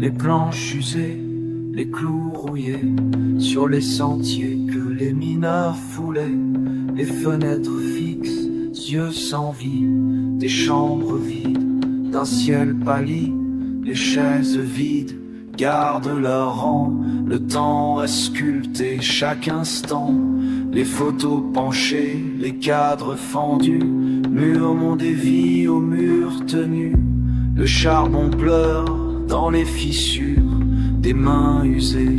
les planches usées, les clous rouillés, sur les sentiers que les mineurs foulaient, les fenêtres fixes, yeux sans vie, des chambres vides, d'un ciel pâli, les chaises vides gardent leur rang, le temps a sculpté chaque instant, les photos penchées, les cadres fendus, murs m'ont dévié aux murs tenus, le charbon pleure dans les fissures, des mains usées,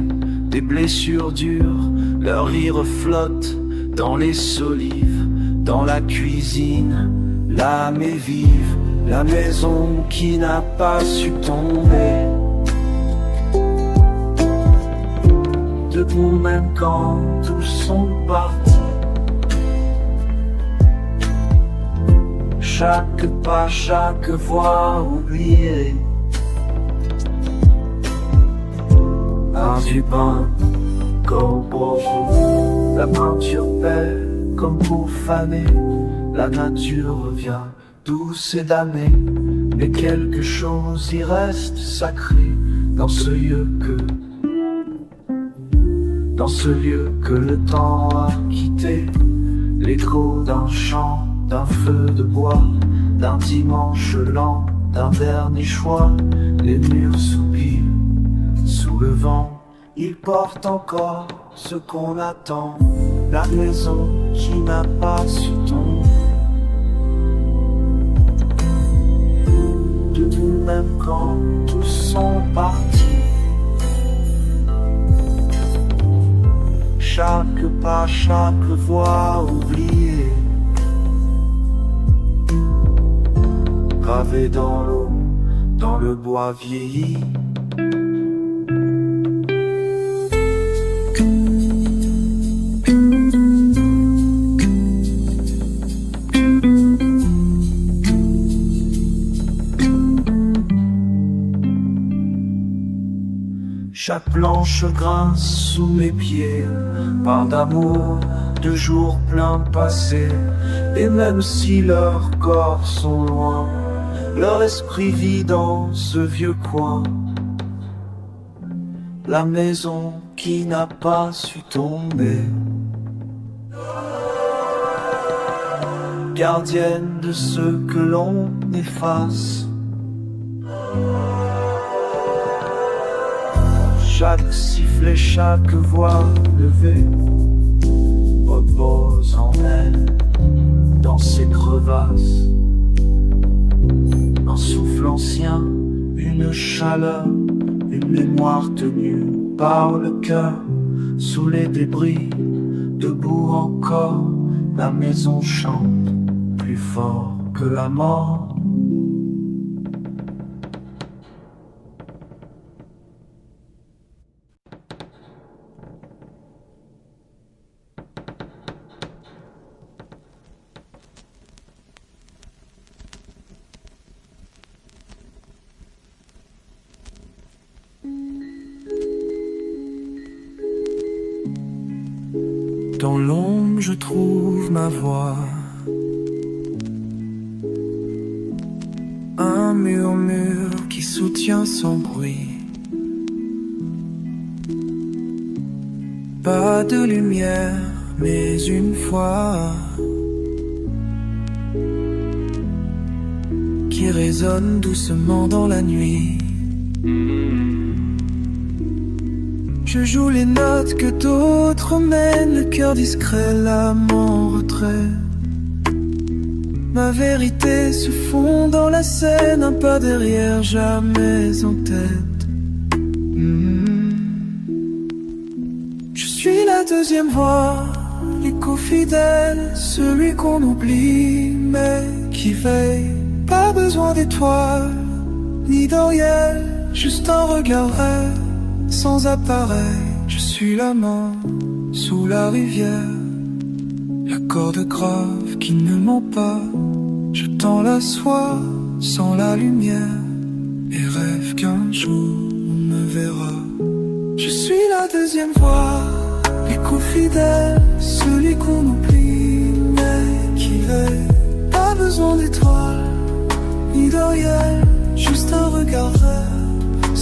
des blessures dures, leur rire flotte dans les solives, dans la cuisine, l'âme est vive, la maison qui n'a pas su tomber. Debout même quand tous sont partis, chaque pas, chaque voix oubliée. Art du pain, comme pour vous, la peinture perd comme pour faner, la nature revient douce et damnée, mais quelque chose y reste sacré dans ce lieu que le temps a quitté, l'écho d'un chant, d'un feu de bois, d'un dimanche lent, d'un dernier choix, les murs soupirent sous le vent, ils portent encore ce qu'on attend, la maison qui n'a pas su tomber. Debout même quand tous sont partis, chaque pas, chaque voix oubliée, gravé dans l'eau, dans le bois vieilli. Chaque planche grince sous mes pieds, part d'amour, de jours pleins passés. Et même si leurs corps sont loin, leur esprit vit dans ce vieux coin. La maison qui n'a pas su tomber, gardienne de ce que l'on efface. Chaque sifflet, chaque voix levée repose en elle, dans ses crevasses. Un souffle ancien, une chaleur, une mémoire tenue par le cœur. Sous les débris, debout encore, la maison chante plus fort que la mort. Dans l'ombre je trouve ma voix, un murmure qui soutient sans bruit. Pas de lumière mais une foi qui résonne doucement dans la nuit. Je joue les notes que d'autres mènent, le cœur discret, l'âme en retrait. Ma vérité se fond dans la scène, un pas derrière, jamais en tête. Je suis la deuxième voix, l'écho fidèle, celui qu'on oublie mais qui veille. Pas besoin d'étoiles, ni d'oriel, juste un regard vrai. Sans appareil, je suis l'amant sous la rivière, l'accord grave qui ne ment pas. Je tends la soie sans la lumière et rêve qu'un jour on me verra. Je suis la deuxième voix, l'écho fidèle, celui qu'on oublie mais qui veille. Pas besoin d'étoiles ni d'oriel, juste un regard rêve.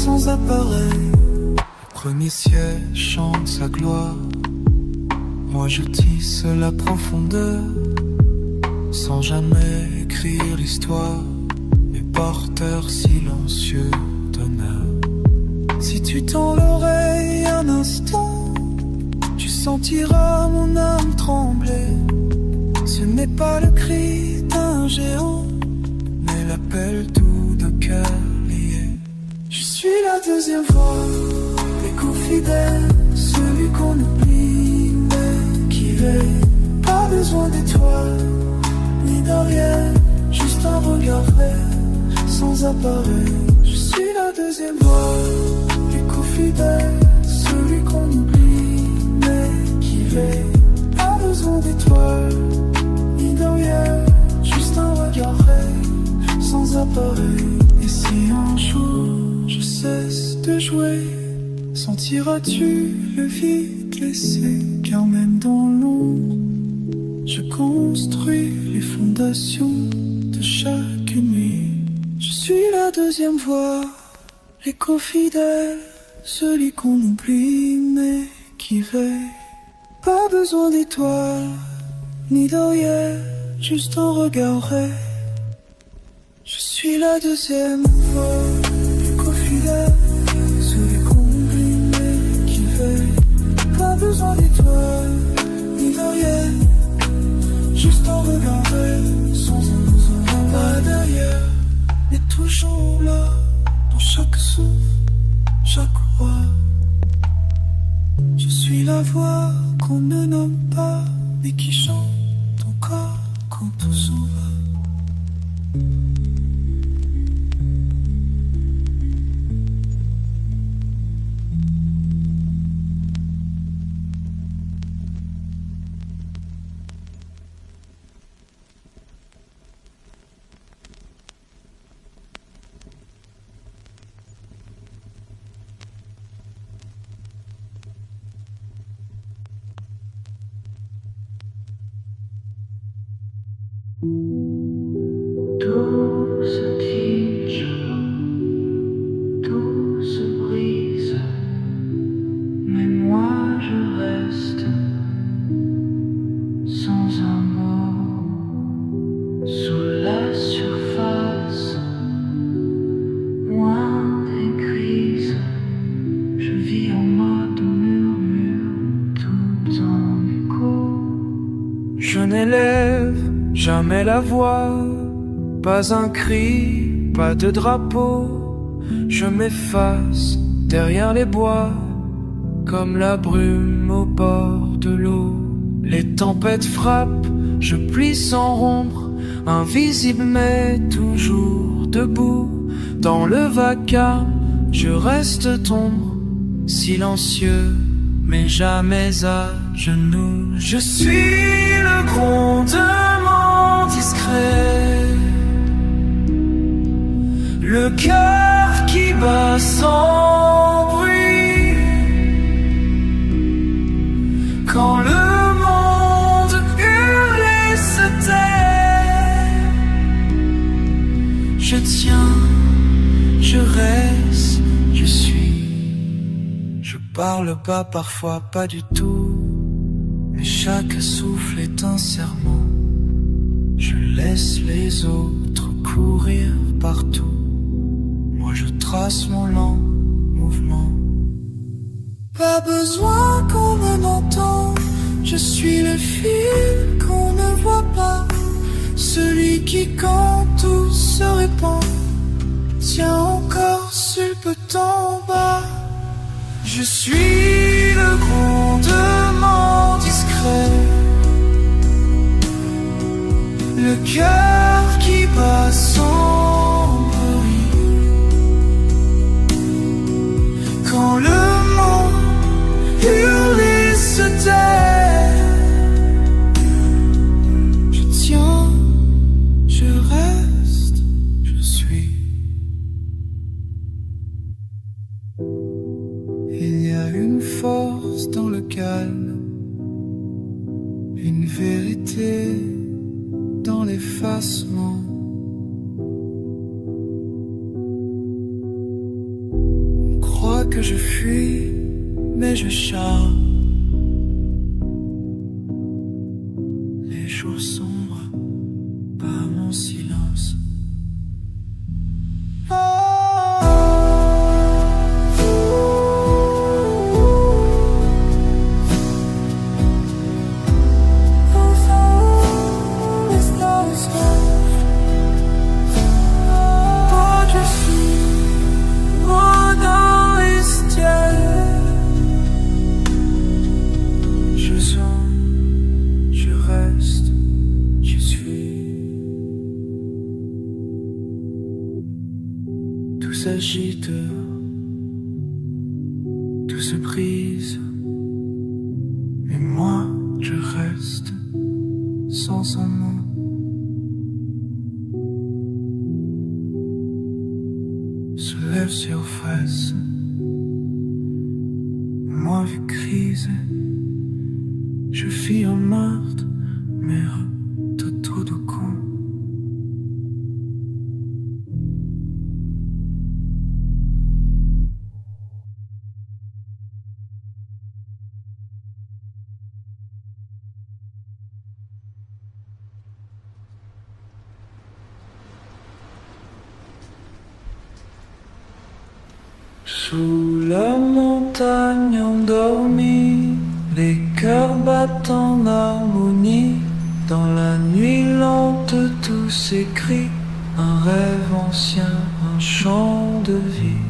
sans appareil. Le premier ciel chante sa gloire. Moi je tisse la profondeur, sans jamais écrire l'histoire, mais porteur silencieux d'honneur. Si tu tends l'oreille un instant, tu sentiras mon âme trembler. Ce n'est pas le cri d'un géant, mais l'appel doux de cœur lié. Je suis la deuxième voix, l'écho fidèle, celui qu'on oublie mais qui veille. Pas besoin d'étoiles ni d'ariel, juste un regard vrai, sans appareil. Je suis la deuxième voix, l'écho fidèle, celui qu'on oublie mais qui veille. Pas besoin d'étoiles ni d'ariel, juste un regard vrai, sans appareil. Et si un jour je cesse de jouer, sentiras-tu le vide laissé? Car même dans l'ombre, je construis les fondations de chaque nuit. Je suis la deuxième voix, l'écho fidèle, celui qu'on oublie mais qui veille. Pas besoin d'étoiles ni d'oreilles, juste un regard vrai. Je suis la deuxième voix, l'écho fidèle, celui qu'on oublie mais qui veille. Pas besoin d'étoiles ni d'oreilles, juste un regard vrai, sans un besoin pas derrière, mais toujours là, dans chaque souffle, chaque roi. Je suis la voix qu'on ne nomme pas, mais qui chante encore quand tout s'en va. Tout se tige, tout se brise, mais moi je reste sans un mot. Sous la surface, loin des crises, je vis en mode murmure, tout en écho. Je n'élève jamais la voix, pas un cri, pas de drapeau. Je m'efface derrière les bois, comme la brume au bord de l'eau. Les tempêtes frappent, je plie sans rompre, invisible mais toujours debout. Dans le vacarme, je reste tombe, silencieux mais jamais à genoux. Je suis le grondement discret, le cœur qui bat sans bruit. Quand le monde hurle et se tait, je tiens, je reste, je suis. Je parle pas parfois, pas du tout, mais chaque souffle est un serment. Je laisse les autres courir partout, moi je trace mon lent mouvement. Pas besoin qu'on me entende, je suis le fil qu'on ne voit pas, celui qui quand tout se répand tient encore sur le peu en bas. Je suis le grondement discret, le cœur qui bat sans bruit. Quand le monde hurle et se tait, je tiens, je reste, je suis. Il y a une force dans le calme, une vérité dans l'effacement. que je fuis, mais je chante. Les jours sombres par mon silence. Tout s'agite, tout se brise, mais moi je reste sans un mot. Se lève surface, moi vu crise, je fis un meurtre, mais tout de con. Sous la montagne endormie, les cœurs battent en harmonie. Dans la nuit lente, tout s'écrit. Un rêve ancien, un chant de vie.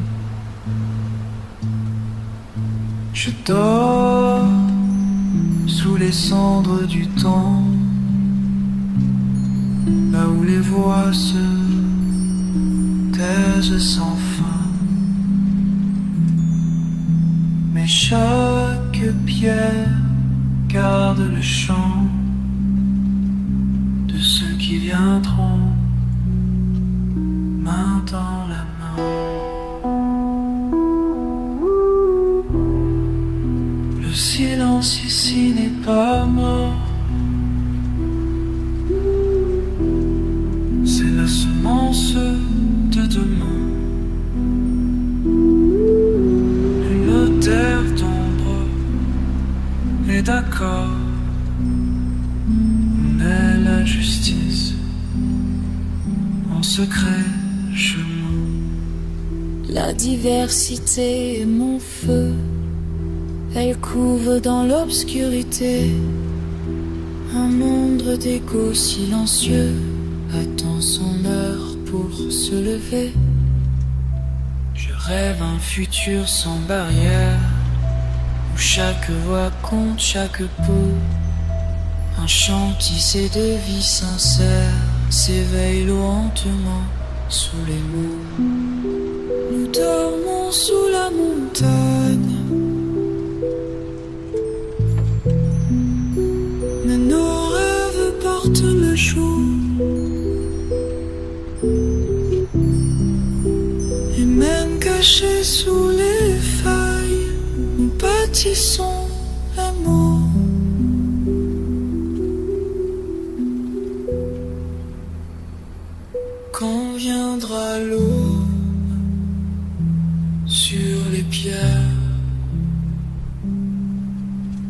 Je dors sous les cendres du temps, là où les voix se taisent sans fin. Mais chaque pierre garde le chant de ceux qui viendront, main dans la main. Le silence ici n'est pas mort, c'est la semence de demain. Terre d'ombre et d'accord, on est la justice, en secret chemin. La diversité est mon feu, elle couve dans l'obscurité. Un monde d'écho silencieux attend son heure pour se lever. Je rêve un futur sans barrière, où chaque voix compte, chaque peau. Un chant tissé de vie sincère s'éveille lentement sous les mots. Nous dormons sous la montagne, mais nos rêves portent le jour. Et même cachés sous les feuilles, nous bâtissons l'amour. Quand viendra l'eau sur les pierres,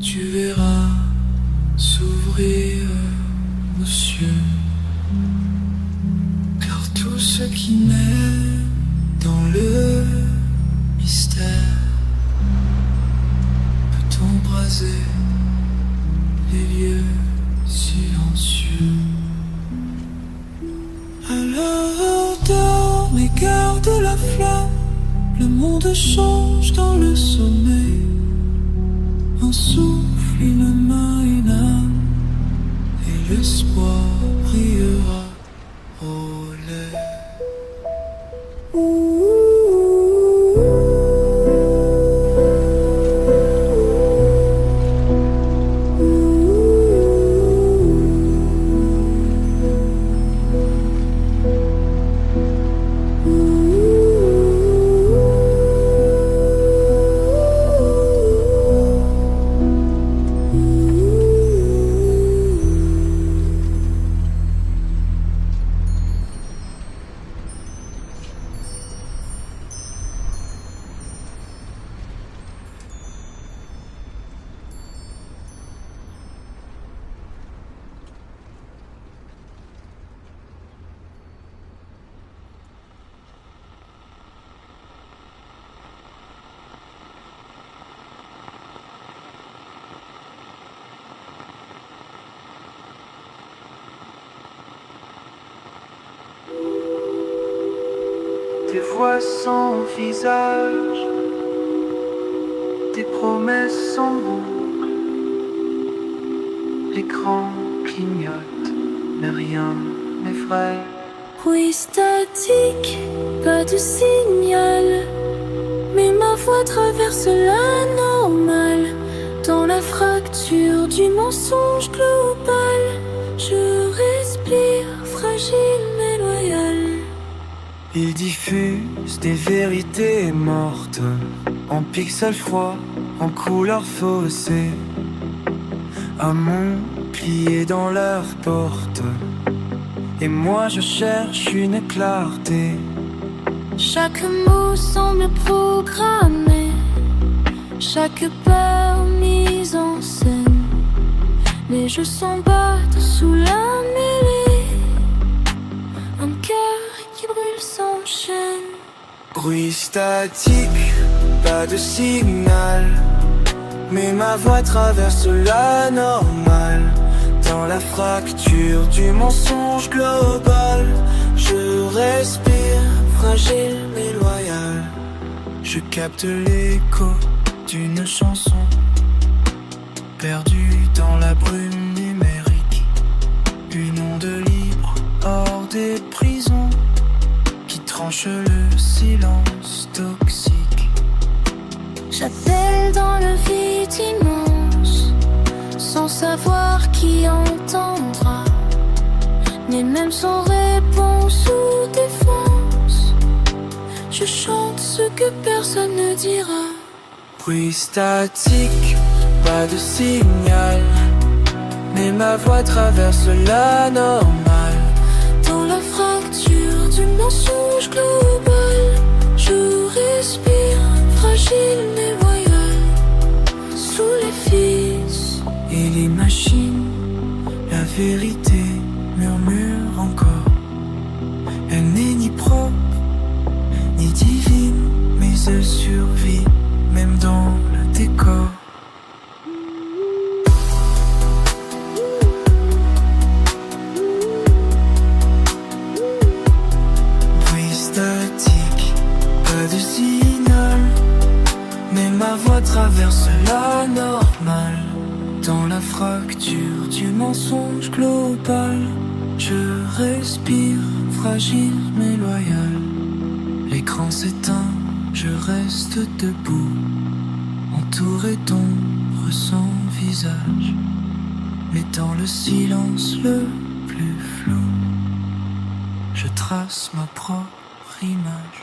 tu verras s'ouvrir aux cieux. Car tout ce qui naît dans le mystère peut embraser les lieux silencieux. Alors dors et garde la flamme, le monde change dans le sommeil. Un souffle, une main, une âme, et l'espoir brillera au lait. des voix sans visage, des promesses en boucle. L'écran clignote, mais rien n'est vrai. Bruit statique, pas de signal, mais ma voix traverse la normale. Dans la fracture du mensonge global, je respire, fragile mais loyal. Il diffuse des vérités mortes, en pixels froids, en couleurs faussées. Un monde plié dans leurs portes, et moi je cherche une clarté. Chaque mot semble programmé, chaque peur mise en scène. Les jeux s'embattent sous la mêlée, un cœur qui brûle s'enchaîne. Bruit statique, pas de signal, mais ma voix traverse la normale. Dans la fracture du mensonge global, je respire, fragile mais loyal. Je capte l'écho d'une chanson, perdue dans la brume numérique. Une onde libre hors des prisons, qui tranche le silence toxique. J'appelle dans le vide immense, sans savoir qui entendra, ni même sans réponse ou défense. Je chante ce que personne ne dira. Bruit statique, pas de signal, mais ma voix traverse la normale. Dans la fracture du mensonge global, je respire, fragile mais loyal. Sous les fils et les machines, la vérité murmure encore. Elle n'est ni propre, ni divine, mais elle survit, même dans le décor. Bruit statique, pas de signal, mais ma voix traverse la normale. Dans la fracture du mensonge global, je respire, fragile mais loyal. L'écran s'éteint, je reste debout, entouré d'ombre sans visage, mais dans le silence le plus flou, je trace ma propre image.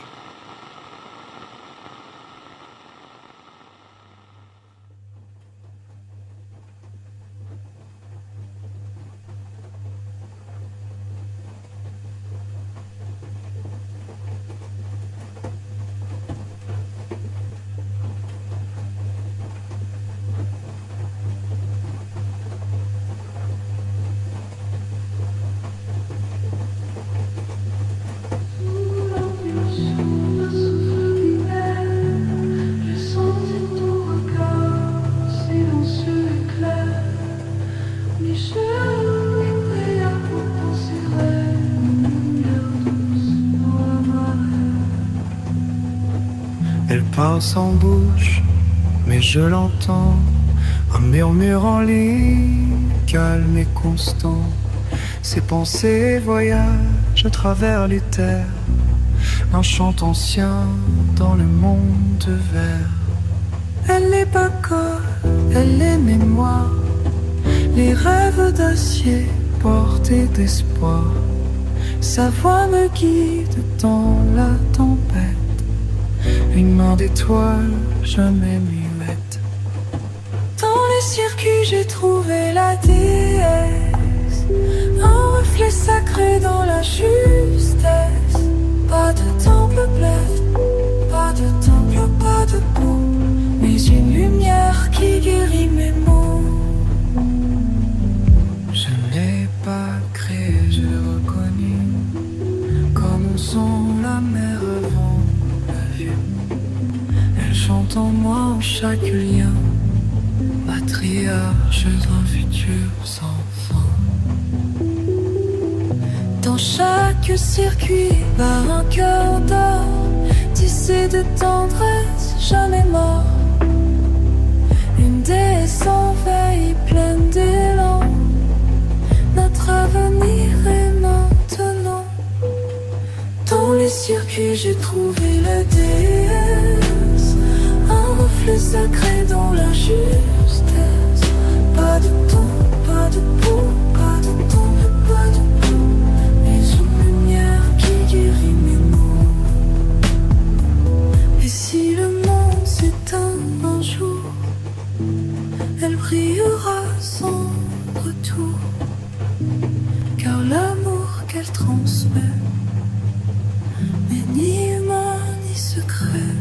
Elle parle sans bouche, mais je l'entends, un murmure en ligne, calme et constant. Ses pensées voyagent à travers les terres, un chant ancien dans le monde vert. Elle n'est pas corps, elle est mémoire, les rêves d'acier portés d'espoir. Sa voix me guide dans la tempête, une main d'étoile jamais muette. Dans les circuits j'ai trouvé la déesse, un reflet sacré dans la justesse. Pas de temple blême, pas de temple, pas de peau, mais une lumière qui guérit mes maux. Je n'ai pas créé, j'ai reconnu, comme on sent la mer avant la vue. Elle chante en moi en chaque lien, matriarche d'un futur sans fin. Dans chaque circuit bat un cœur d'or, tissé de tendresse, jamais mort. Une déesse sans veille, pleine d'élan. Notre avenir est maintenant. Dans les circuits, j'ai trouvé la déesse. Un reflet sacré dans la justesse. Pas de ton, pas de peau, pas de ton, pas de peau. Mais une lumière qui guérit mes maux. Et si le monde s'éteint un jour, elle brillera sans retour. Car l'amour qu'elle transmet n'est ni humain ni secret.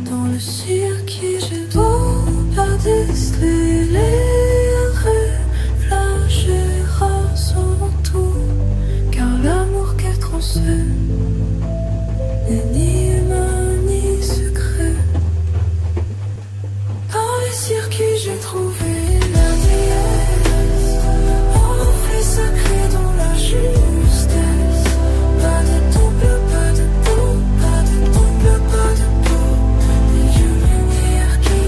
Dans le circuit, j'ai beau par déceler flanchera son tour. Car l'amour qu'elle transmet n'est ni humain ni secret. Dans les circuits, j'ai trouvé la déesse. Un reflet sacré dans la justesse. Pas de double, pas de peau, pas de double, pas de peau. Mais une lumière qui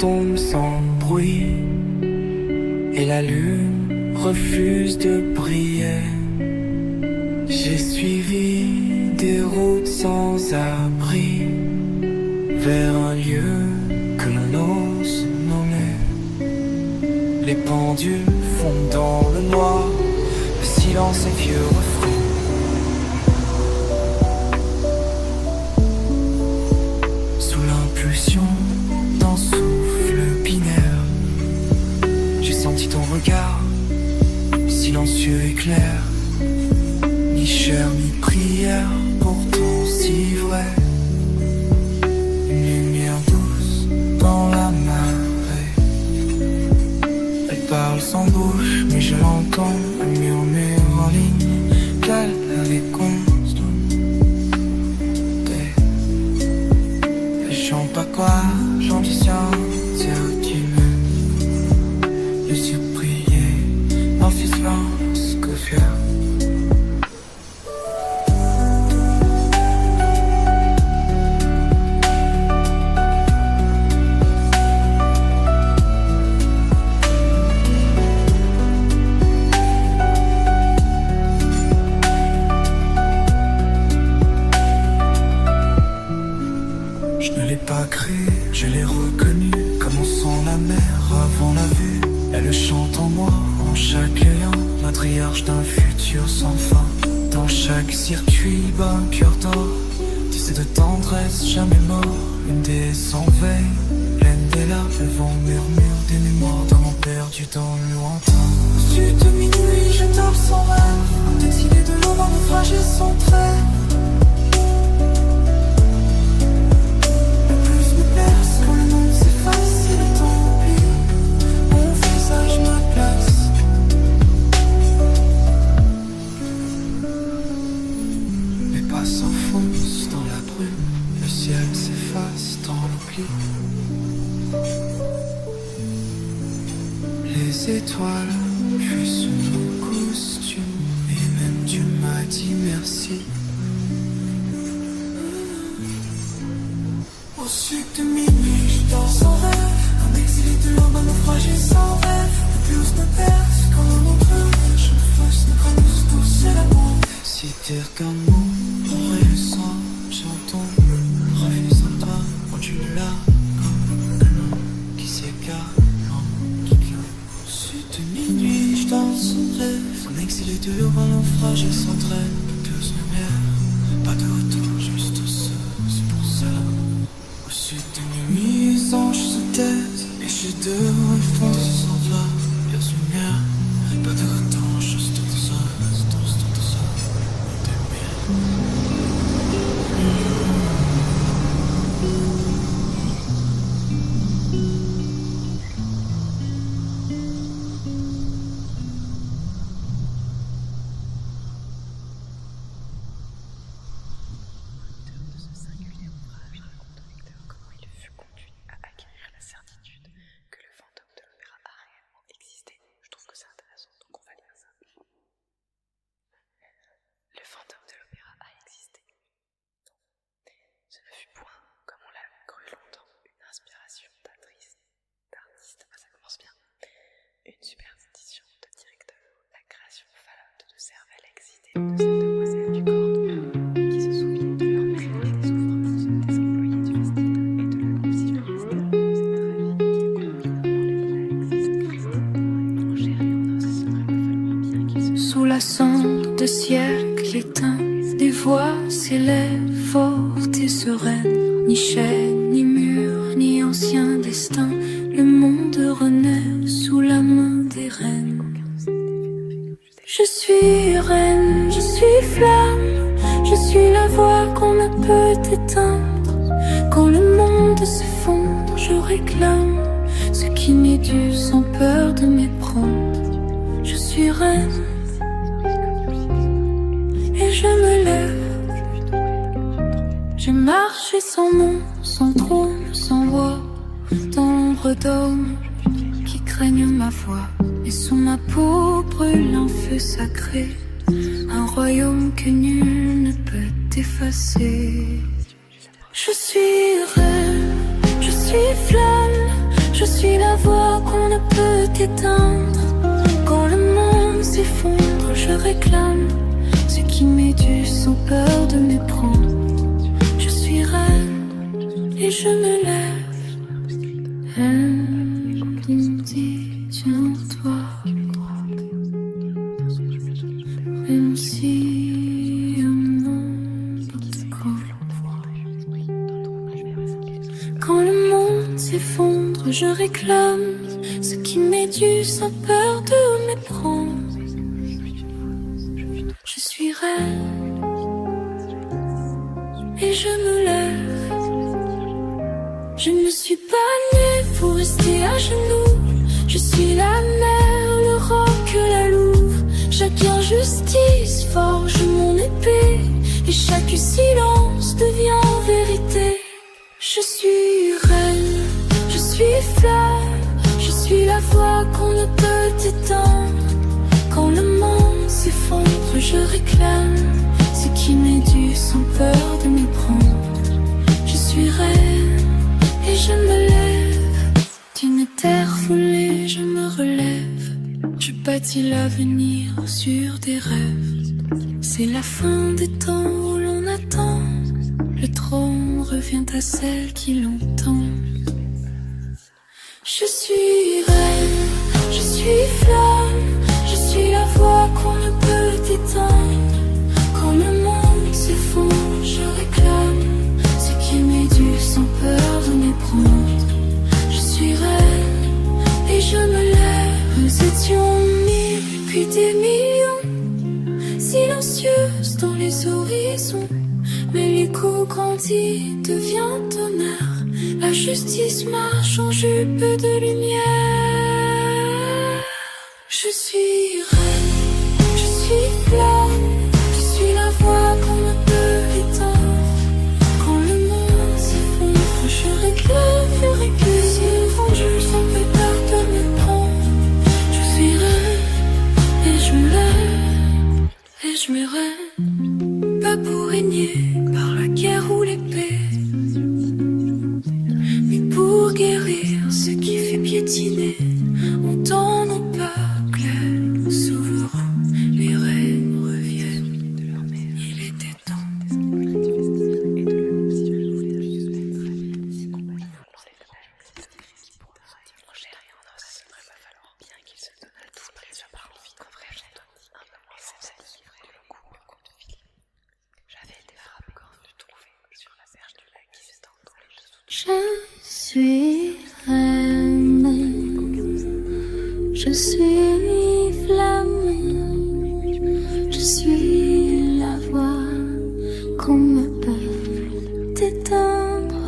tombe sans bruit et la lune refuse de briller. J'ai suivi des routes sans abri vers un lieu que l'on ose nommer. Les pendules fondent dans le noir, le silence est vieux refrain. Sous l'impulsion d'un souffle binaire, j'ai senti ton regard, silencieux et clair. Ni chair ni prière, pourtant si vrai. Une lumière douce dans la marée. Elle parle sans bouche, mais je l'entends. Elle murmure en ligne qu'elle avait construite. Et chante pas quoi, j'ambitionne, c'est où tu me. Je suis prié, en silence que faire. Je l'ai reconnue comme on sent la mer avant la vue. Elle chante en moi, en chaque lien, matriarche d'un futur sans fin. Dans chaque circuit bat un cœur d'or, tissé de tendresse jamais mort. Une déesse sans veille, pleine d'élan, le vent murmure des mémoires d'un monde perdu dans le lointain. Au-dessus de minuit, je dors sans rêve, un exilé de l'eau, un naufrage et son trait. Quand le monde s'efface et le temps oublie, mon visage, ma place. Mes pas s'enfoncent dans la brume, le ciel s'efface dans l'oubli. Les étoiles puissent nos costumes, et même Dieu m'a dit merci. Au sud de minuit, je dors sans rêve. Un exilé de l'homme, un naufrage et sans rêve. Le blues me perce quand on pleure. Je me fausse, nous connaissons tous l'amour. Si dire qu'un mot, on ressent, j'entends. Refuse un drame, quand tu es là, comme un nom qui s'égare, qui clôt. Au sud de minuit, je dors sans rêve. Un exilé de l'homme, un naufrage et sans trêve. Le blues me merde, pas de retour, juste au sol, c'est pour ça. Au sud de minuit, les anges se taisent, les chefs de refont s'en va, pierce lumière, pas de retard, juste tout ça, tout ça, Une superstition de directeur, la création falote de cervelle excitée de cette demoiselle du corps qui se souvient de leur mère et des souffrances des employés du vestiaire et de la confusion restante de cette tragique qui combine dans les existe en chair et en os. Il va falloir bien qu'il se Sous la cendre de siècles éteints, des voix s'élèvent fortes et sereines. Ni chaîne, ni mur, ni ancien destin, le monde renaît sous la main des reines. Je suis reine, je suis flamme, je suis la voix qu'on ne peut éteindre. Quand le monde s'effondre, je réclame ce qui m'est dû sans peur de méprendre. Je suis reine et je me lève. J'ai marché sans nom, sans trône, sans roi, dans l'ombre d'hommes qui craignent ma voix. Et sous ma peau brûle un feu sacré, un royaume que nul ne peut effacer. Je suis reine, je suis flamme, Je suis la voix qu'on ne peut éteindre. Quand le monde s'effondre, je réclame ce qui m'est dû sans peur de méprendre. Je suis reine et je me lève. Elle me dit, tiens-toi. Même si quand le monde s'effondre, je réclame ce qui m'est dû sans peur de méprendre. Je suis reine et je me lève. Je ne suis pas née pour rester à genoux. Je suis la mer, le roc, la louve. Chaque injustice forge mon épée et chaque silence devient vérité. Je suis reine, je suis flamme, je suis la voix qu'on ne peut éteindre. Quand le monde s'effondre, je réclame ce qui m'est dû sans peur de méprendre. Je suis reine et je me lève. D'une terre foulée, je me relève. Je bâtis l'avenir sur des rêves. C'est la fin des temps où l'on attend. Le trône revient à celle qui l'entend. Je suis reine, je suis flamme, je suis la voix qu'on ne peut éteindre. Quand le monde s'effondre, je réclame ce qui m'est dû sans peur de méprendre. Je suis reine et je me lève. Nous étions mille, puis des millions, silencieuses dans les horizons. Mais l'écho grandit, devient tonnerre. La justice marche en jupe de lumière. Je suis reine, je suis flamme, je suis la voix qu'on ne peut éteindre. Quand le monde s'effondre, je réclame, si fondu sans peur de méprendre. Je suis reine et je me lève et je me rêve. Pas pour régner par la guerre ou l'épée, mais pour guérir ce qui fait piétiner. On tend nos peuples souverains, les reines reviennent. Il était temps. Je suis reine, je suis flamme, je suis la voix qu'on ne peut éteindre.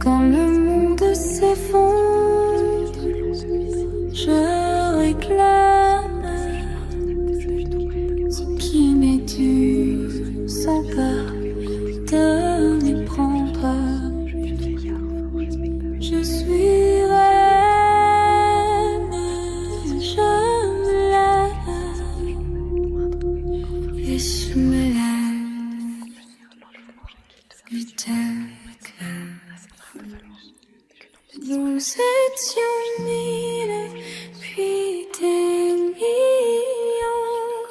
Quand le monde s'effondre, je réclame ce qui m'est dû sans peur de méprendre. Je suis reine, je me lève et je me lève du terre. Nous étions mille, puis des millions,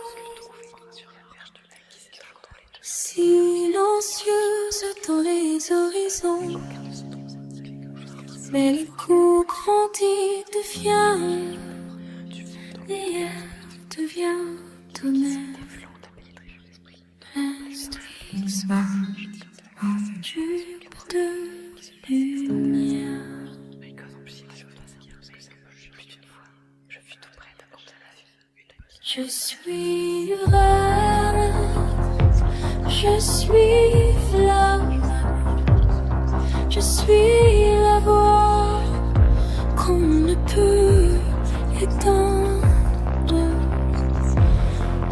silencieuses dans les horizons. Mais le coup grandit, devient tonnerre. L'instruit marche en jupe de lumière. Je suis reine, je suis flamme, je suis la voix qu'on ne peut éteindre.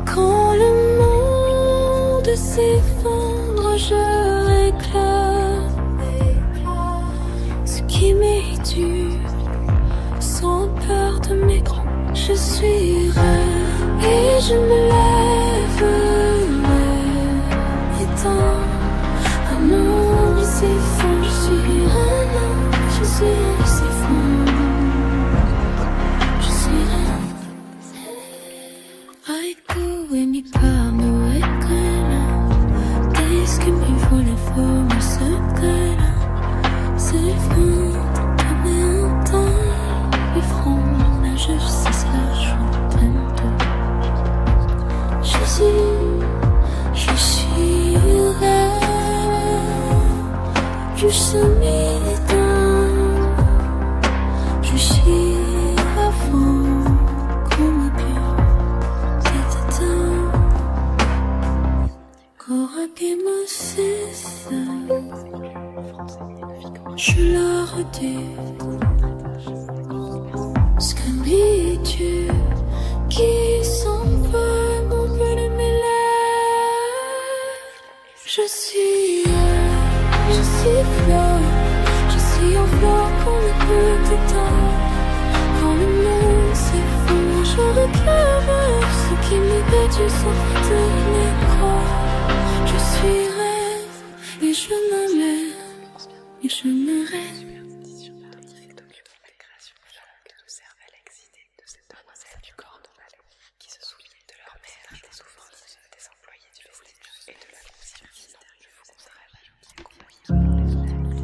Quand le monde s'effondre, je réclame ce qui m'est dû sans peur de méprendre. Je suis reine et je me lève, étant un monde s'effondre. Je suis reine, je suis mi-temps, je suis à fond comme un pion. Je la redis, scambitude qui s'envole mon peu de mes lèvres. Je suis fleur, je suis en fleur comme le petit temps. Quand le monde s'effondre, je réclame ce qui m'est perdu sans de mes bras. Je suis rêve et je m'amène et je m'arrête. La création violente de cervelle excitée de cette demoiselle du cordon qui se souviennent de leur mère et des souffrances des employés du vestiaire et de la consigne mystérieuse. Je vous conseillerais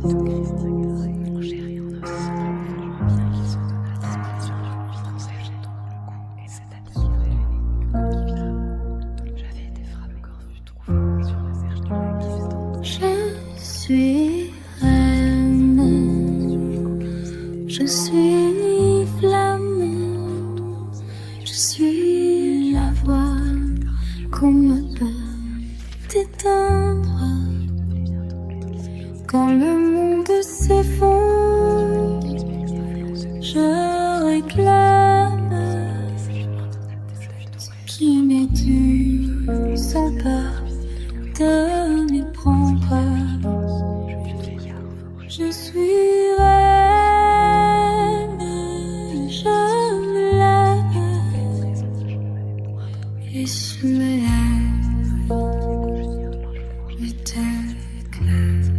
pas en chair et en os, bien qu'ils sont à la disposition d'une vie dans sa vie dans le cou et cette année j'avais été frappé quand fut trouvé sur la serge du lac qui s'étend. Je suis reine, je suis flamme, je suis la voix qu'on me peut éteindre. Quand le monde s'effondre, je réclame ce qui m'est dû sans peur de m'y prendre. Je suis reine, je me lève et je me lève et t'éclaire.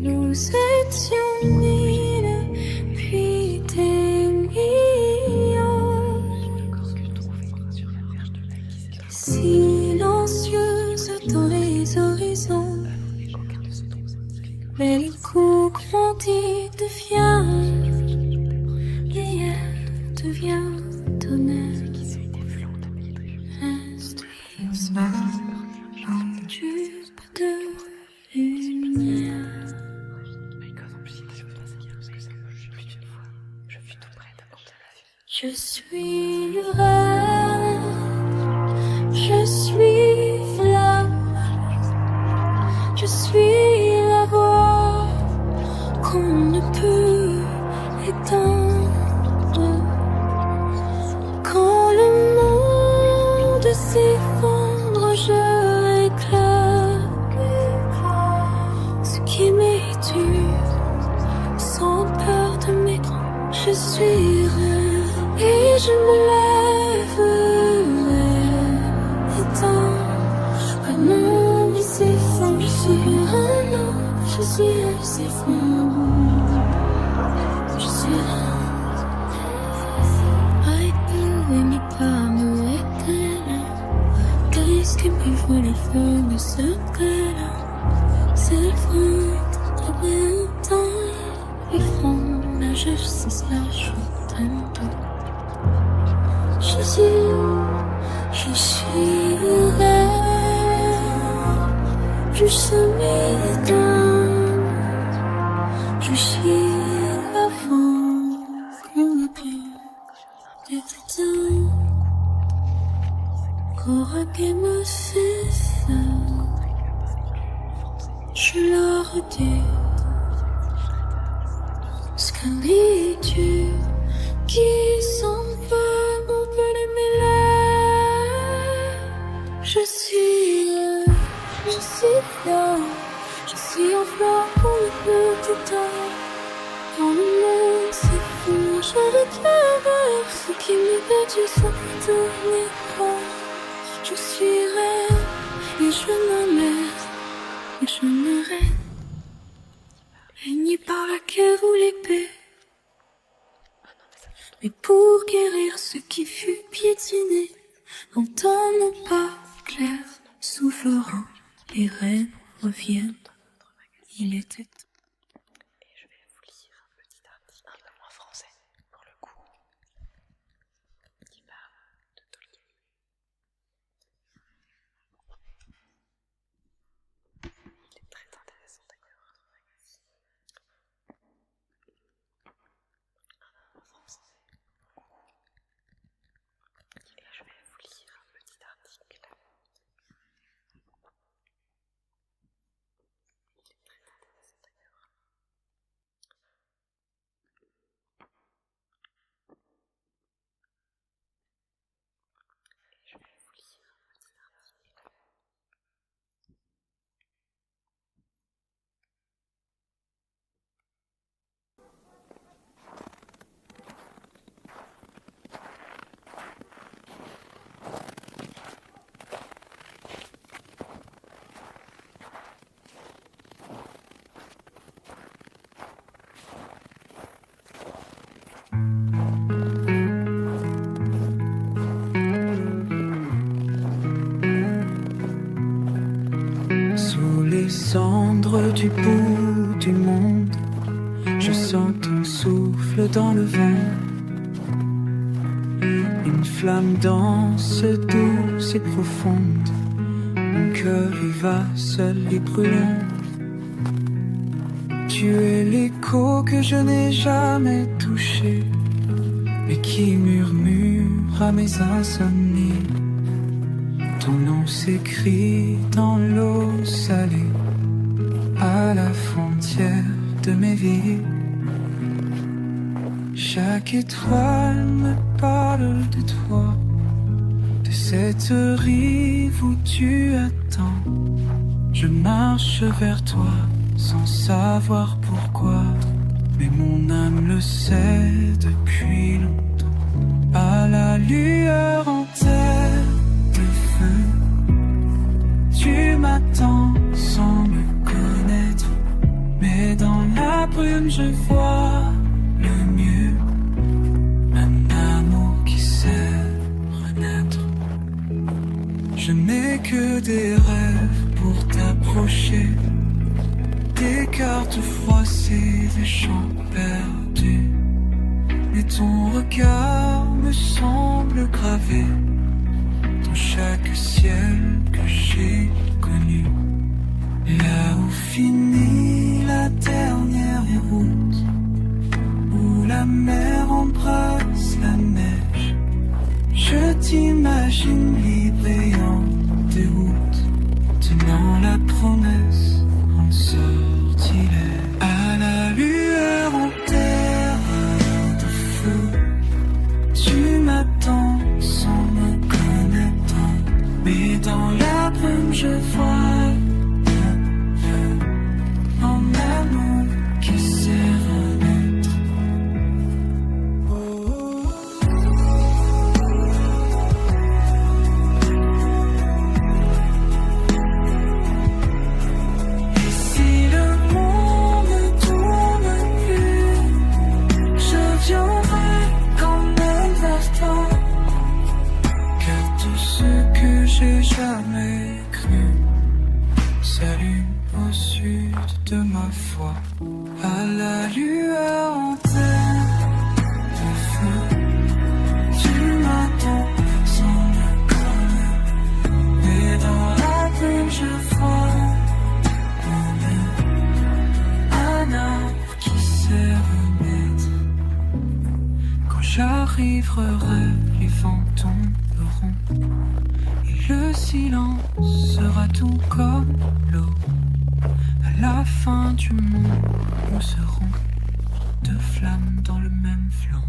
Nous étions mille, puis des millions, silencieuses dans les horizons. Mais le coup grandit, devient hier, devient tonnerre. Reste en tube de lumière. Je suis reine, je suis flamme, je suis la voix qu'on ne peut éteindre. Quand le monde s'effondre, je réclame ce qui m'est dû sans peur de m'étendre. Je suis reine et je me lève et éteins. Quand le monde s'effondre, je suis un ange, je suis s'effondre. Je suis reine. Ai mais pas me éteindre. Qu'est-ce que me faut les feux de ce cas-là? C'est le fond, trop bien temps. Ils font la justice, la chute. Je suis reine, je suis dans, je suis l'avant, comme le pied des temps. Qu'aura qui me fait ça, je la redis. Scambitude qui s'envole mon peu de mes lèvres. Je suis fleur, je suis en fleur pour le petit temps. Quand le monde s'effondre, je réclame ce qui m'est perdu sans de mes bras. Je suis reine et je m'amène et je m'arrête. Régnez par laquelle vous l'épée. Mais pour guérir ce qui fut piétiné, n'entendons pas clair, souffleront, les rêves reviennent. Il était. Et je vais vous lire un petit article un peu moins français, pour le coup, qui parle de Tolkien. Il est très intéressant d'ailleurs. du bout du monde, je sens ton souffle dans le vent. Une flamme dense, douce et profonde. Mon cœur y va seul et brûlant. Tu es l'écho que je n'ai jamais touché, mais qui murmure à mes insomnies. Ton nom s'écrit dans l'eau salée, à la frontière de mes vies. Chaque étoile me parle de toi, de cette rive où tu attends. Je marche vers toi sans savoir pourquoi, mais mon âme le sait depuis longtemps. À la lueur en terre de feu, tu m'attends sans me connaître, mais dans la brume je vois le mieux, un amour qui sait renaître. Je n'ai que des rêves pour t'approcher, des cartes froissées, des chants perdus, mais ton regard me semble gravé dans chaque ciel que j'ai connu. Là où finit la dernière route, où la mer embrasse la neige, je t'imagine libre et en déroute, tenant la promesse en sortilège. À la lueur en terre de feu, tu m'attends sans me connaître, mais dans la brume je vois un amour qui sait renaître. Et si le monde ne tourne plus, je viendrai quand même vers toi, car tout ce que j'ai jamais cru s'allume au sud de ma foi. À la lueur en terre de feu, tu m'attends sans me connaître, mais dans la brume je vois un arbre qui sait renaître. Quand j'arriverai, les vents tomberont et le silence sera tout comme l'eau. À la fin du monde, nous serons deux flammes dans le même flambeau.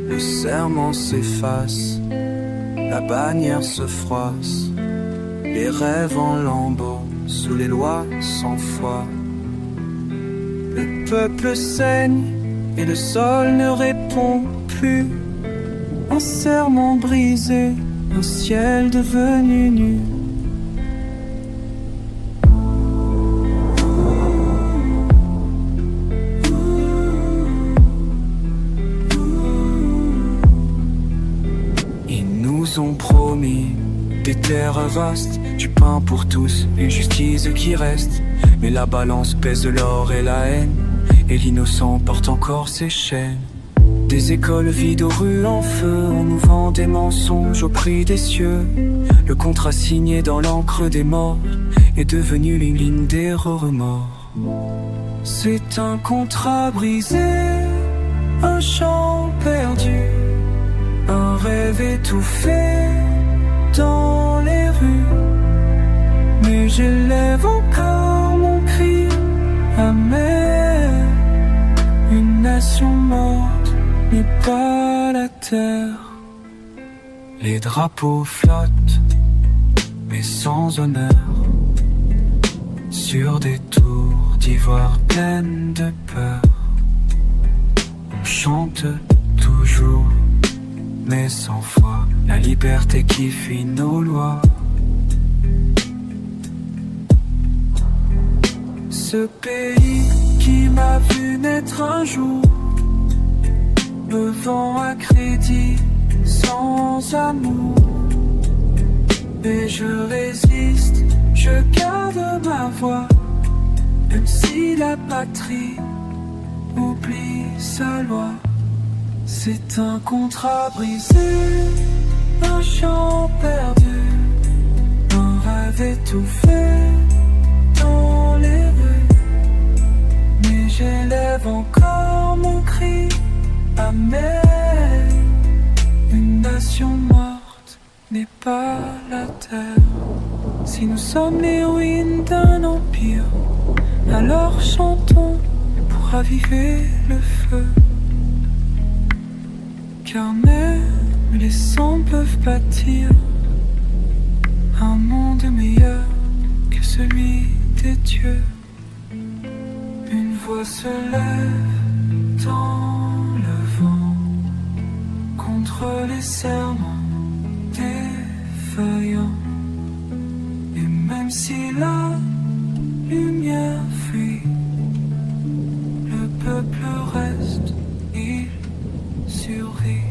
Le serment s'efface, la bannière se froisse, les rêves en lambeaux sous les lois sans foi. Le peuple saigne et le sol ne répond plus. Un serment brisé, un ciel devenu nu. Ils nous ont promis des terres vastes, du pain pour tous, une justice qui reste. Mais la balance pèse l'or et la haine, et l'innocent porte encore ses chaînes. Des écoles vides aux rues en feu, on nous vend des mensonges au prix des cieux. Le contrat signé dans l'encre des morts est devenu une ligne des remords. C'est un contrat brisé, un chant perdu, un rêve étouffé dans les rues. Mais j'élève encore mon cri amer. Une nation morte n'est pas la terre. Les drapeaux flottent, mais sans honneur, sur des tours d'ivoire pleines de peur. On chante toujours, mais sans foi, la liberté qui fuit nos lois. Ce pays qui m'a vu naître un jour, me vend à crédit sans amour. Et je résiste, je garde ma voix, même si la patrie oublie sa loi. C'est un contrat brisé, un chant perdu, un rêve étouffé dans les rues. Mais j'élève encore mon cri amer. Une nation morte n'est pas la terre. Si nous sommes les ruines d'un empire, alors chantons pour raviver le feu. Car même les sangs peuvent bâtir un monde meilleur que celui des dieux. Une voix se lève dans le vent contre les serments défaillants. Et même si la lumière fuit, le peuple reste, il survit.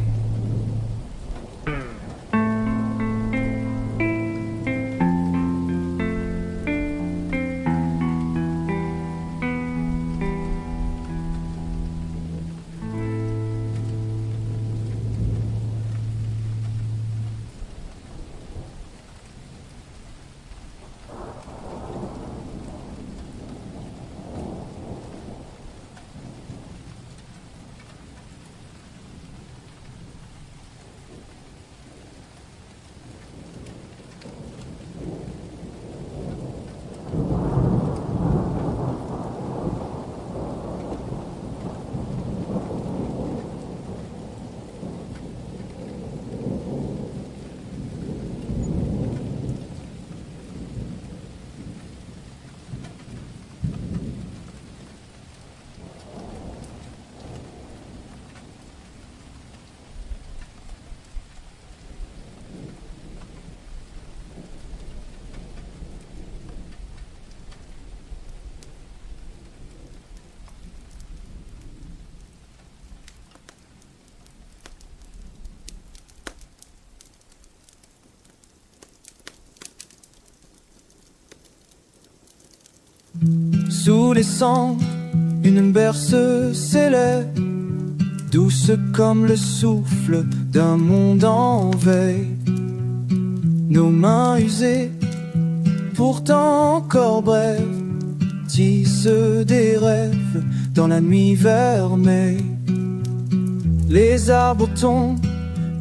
Sous les cendres, une berceuse s'élève, douce comme le souffle d'un monde en veille. Nos mains usées, pourtant encore brèves, tissent des rêves dans la nuit vermeille. Les arbres tombent,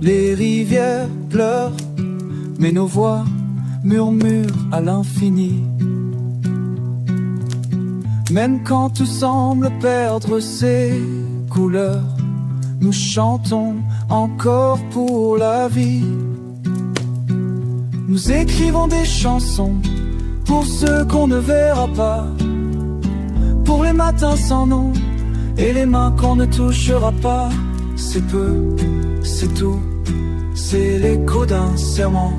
les rivières pleurent, mais nos voix murmurent à l'infini. Même quand tout semble perdre ses couleurs, nous chantons encore pour la vie. Nous écrivons des chansons pour ceux qu'on ne verra pas, pour les matins sans nom et les mains qu'on ne touchera pas. C'est peu, c'est tout, c'est l'écho d'un serment.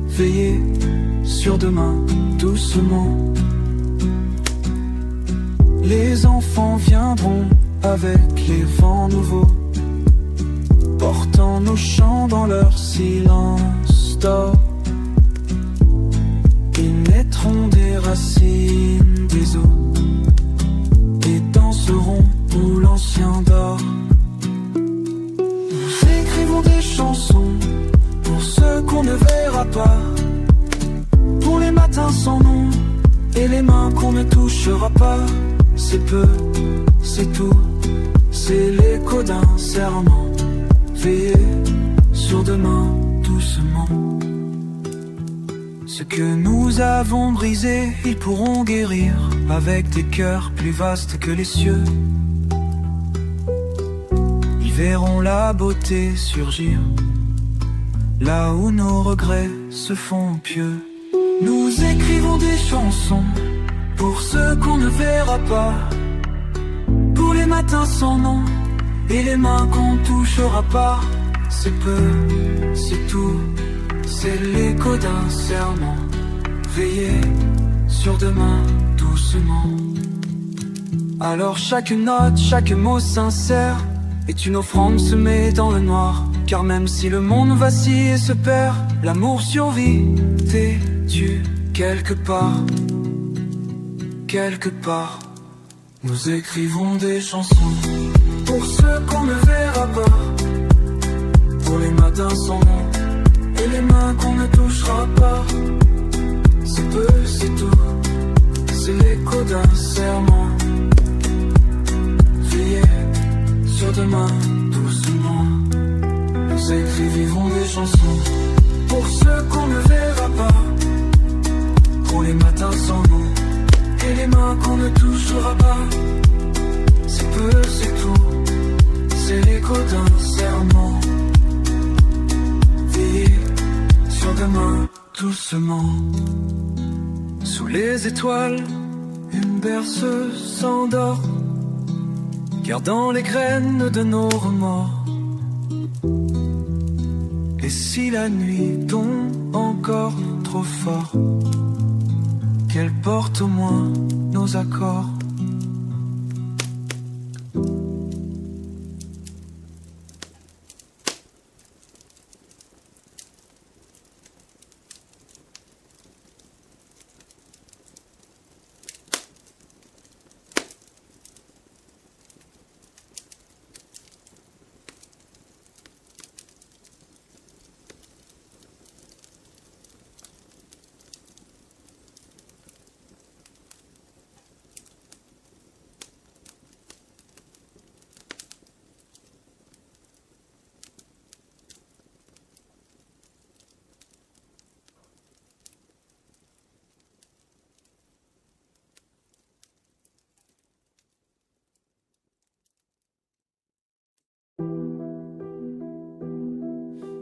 Veiller sur demain, doucement. Les enfants viendront avec les vents nouveaux, portant nos chants dans leur silence d'or. Ils naîtront des racines des eaux et danseront où l'ancien dort. Nous écrivons des chansons pour ceux qu'on ne verra pas, pour les matins sans nom et les mains qu'on ne touchera pas. C'est peu, c'est tout, c'est l'écho d'un serment. Veiller sur demain doucement. Ce que nous avons brisé, ils pourront guérir avec des cœurs plus vastes que les cieux. Ils verront la beauté surgir là où nos regrets se font pieux. Nous écrivons des chansons pour ceux qu'on ne verra pas, pour les matins sans nom et les mains qu'on touchera pas. C'est peu, c'est tout, c'est l'écho d'un serment. Veiller sur demain doucement. Alors chaque note, chaque mot sincère est une offrande semée dans le noir. Car même si le monde vacille et se perd, l'amour survit, têtu quelque part. Quelque part, nous écrivons des chansons pour ceux qu'on ne verra pas, pour les matins sans nom et les mains qu'on ne touchera pas. C'est peu, c'est tout, c'est l'écho d'un serment. Veiller sur demain doucement. Nous écrivirons des chansons pour ceux qu'on ne verra pas, pour les matins sans nom et les mains qu'on ne touchera pas. C'est peu, c'est tout, c'est l'écho d'un serment. Veiller sur demain doucement. Sous les étoiles, une berceuse s'endort, gardant les graines de nos remords. Et si la nuit tombe encore trop fort, qu'elle porte au moins nos accords.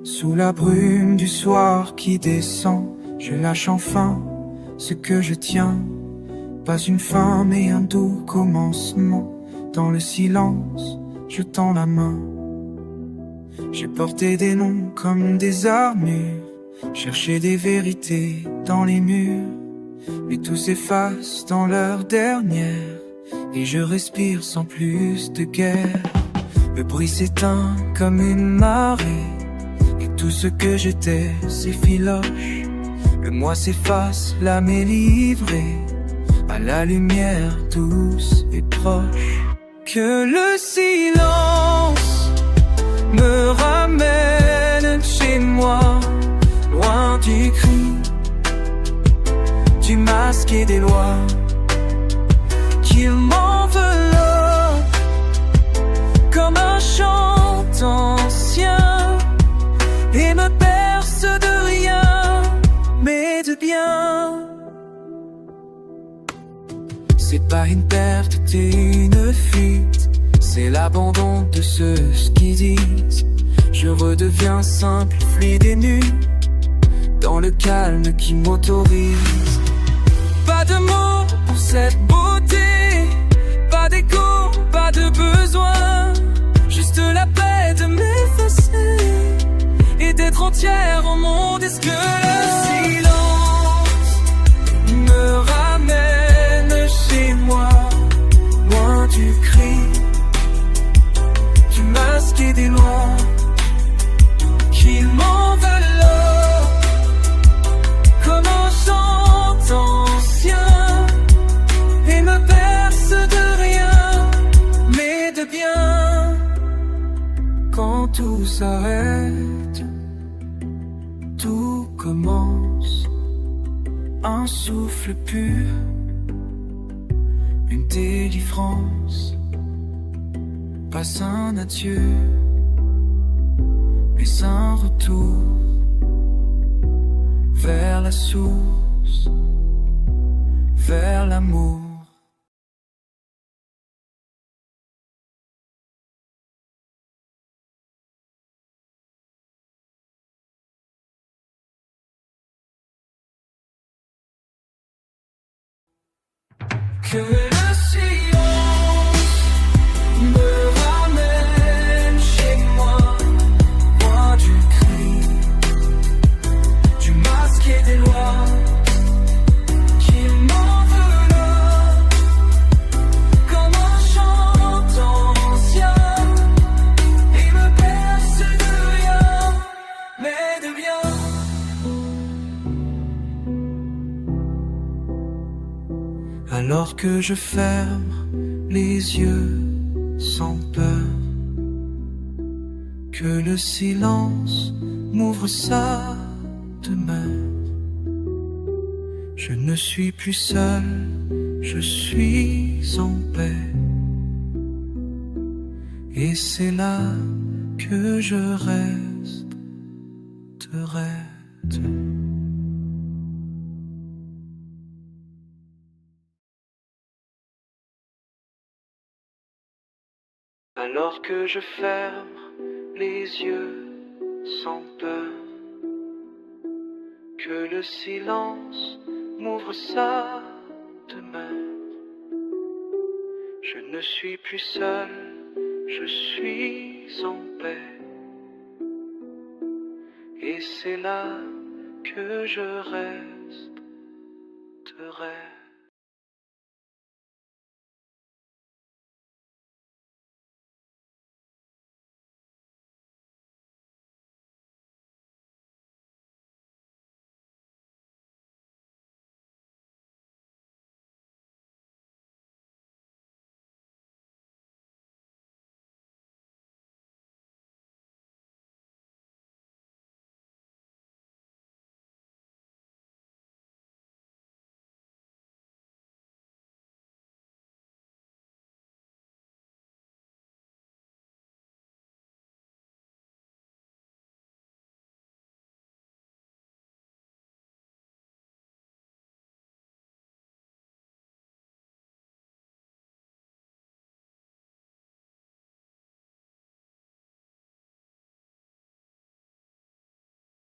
Sous la brume du soir qui descend, je lâche enfin ce que je tiens. Pas une fin mais un doux commencement. Dans le silence, je tends la main. J'ai porté des noms comme des armures, cherché des vérités dans les murs, mais tout s'efface dans l'heure dernière, et je respire sans plus de guerre. Le bruit s'éteint comme une marée, et tout ce que j'étais s'effiloche. Le moi s'efface, l'âme est livrée à la lumière douce et proche. Que le silence me ramène chez moi, loin du cri, du masque et des lois, qu'il m'enveloppe comme un chant ancien et me berce de rien mais de bien. C'est pas une perte, c'est une fuite, c'est l'abandon de ceux qui disent. Je redeviens simple, fluide et nu, dans le calme qui m'autorise. Pas de mots pour cette beauté, pas d'écho, pas de besoin. cher au monde. Est-ce que le silence me ramène chez moi, loin du cri, du masque et des lois qu'ils m'en veulent, comme un chant ancien, et me berce de rien, mais de bien. Quand tout s'arrête, tout commence, un souffle pur, une délivrance, pas un adieu, mais un retour vers la source, vers l'amour. Que le silence me ramène chez moi, loin du cri, du masque et des lois qu'ils m'en veulent, comme un chant ancien, et me berce de rien, mais de bien. Alors que je ferme les yeux sans peur, que le silence m'ouvre sa demeure, je ne suis plus seul, je suis en paix. Et c'est là que je resterai. Alors que je ferme les yeux sans peur, que le silence m'ouvre sa demeure, je ne suis plus seul, je suis en paix. Et c'est là que je resterai.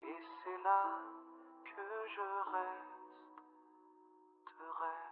Et c'est là que je resterai.